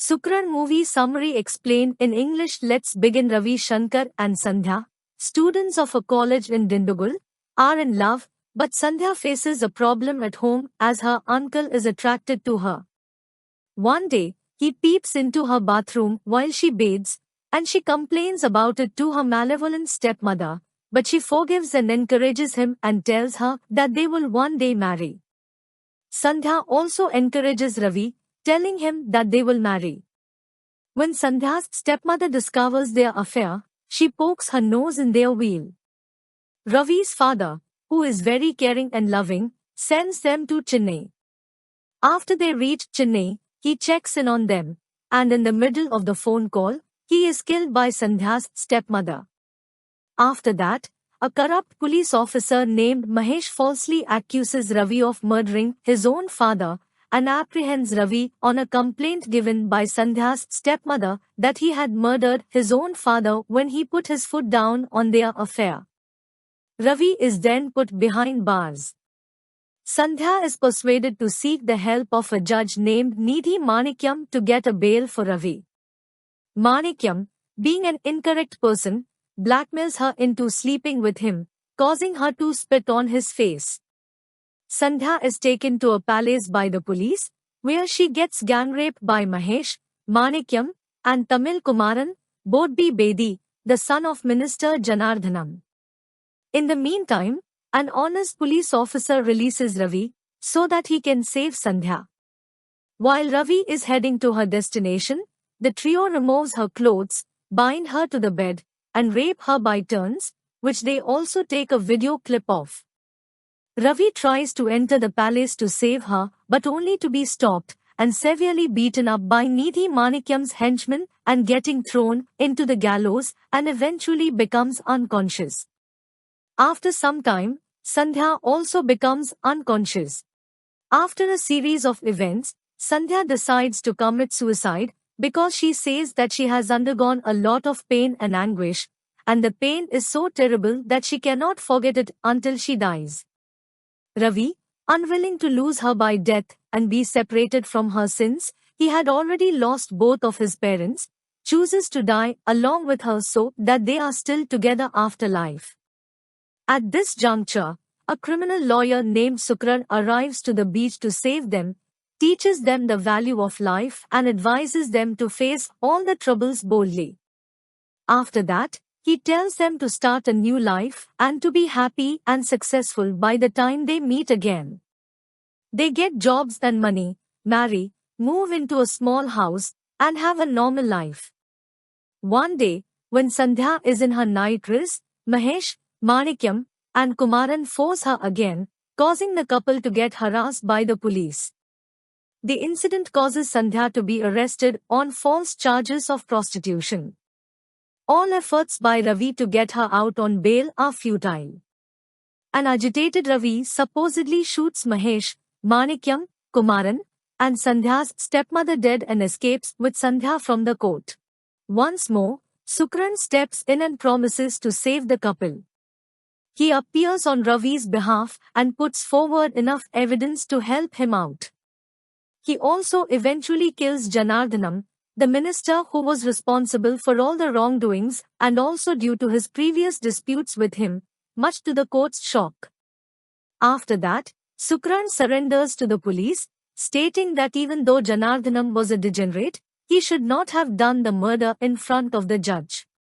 Sukran movie summary explained in English. Let's begin. Ravi Shankar and Sandhya, students of a college in Dindigul, are in love, but Sandhya faces a problem at home as her uncle is attracted to her. One day, he peeps into her bathroom while she bathes, and she complains about it to her malevolent stepmother, but she forgives and encourages him and tells her that they will one day marry. Sandhya also encourages Ravi, telling him that they will marry. When Sandhya's stepmother discovers their affair, she pokes her nose in their wheel. Ravi's father, who is very caring and loving, sends them to Chennai. After they reach Chennai, he checks in on them, and in the middle of the phone call, he is killed by Sandhya's stepmother. After that, a corrupt police officer named Mahesh falsely accuses Ravi of murdering his own father and apprehends Ravi on a complaint given by Sandhya's stepmother that he had murdered his own father when he put his foot down on their affair. Ravi is then put behind bars. Sandhya is persuaded to seek the help of a judge named Nidhi Manikyam to get a bail for Ravi. Manikyam, being an incorrect person, blackmails her into sleeping with him, causing her to spit on his face. Sandhya is taken to a palace by the police, where she gets gang raped by Mahesh, Manikyam, and Tamil Kumaran, Bodbi Bedi, the son of Minister Janardhanam. In the meantime, an honest police officer releases Ravi, so that he can save Sandhya. While Ravi is heading to her destination, the trio removes her clothes, bind her to the bed, and rape her by turns, which they also take a video clip of. Ravi tries to enter the palace to save her, but only to be stopped and severely beaten up by Nidhi Manikyam's henchmen and getting thrown into the gallows and eventually becomes unconscious. After some time, Sandhya also becomes unconscious. After a series of events, Sandhya decides to commit suicide because she says that she has undergone a lot of pain and anguish, and the pain is so terrible that she cannot forget it until she dies. Ravi, unwilling to lose her by death and be separated from her since he had already lost both of his parents, chooses to die along with her so that they are still together after life. At this juncture, a criminal lawyer named Sukran arrives to the beach to save them, teaches them the value of life and advises them to face all the troubles boldly. After that, he tells them to start a new life and to be happy and successful by the time they meet again. They get jobs and money, marry, move into a small house, and have a normal life. One day, when Sandhya is in her night dress, Mahesh, Manikyam, and Kumaran force her again, causing the couple to get harassed by the police. The incident causes Sandhya to be arrested on false charges of prostitution. All efforts by Ravi to get her out on bail are futile. An agitated Ravi supposedly shoots Mahesh, Manikyam, Kumaran, and Sandhya's stepmother dead and escapes with Sandhya from the court. Once more, Sukran steps in and promises to save the couple. He appears on Ravi's behalf and puts forward enough evidence to help him out. He also eventually kills Janardhanam, the minister who was responsible for all the wrongdoings and also due to his previous disputes with him, much to the court's shock. After that, Sukran surrenders to the police, stating that even though Janardhanam was a degenerate, he should not have done the murder in front of the judge.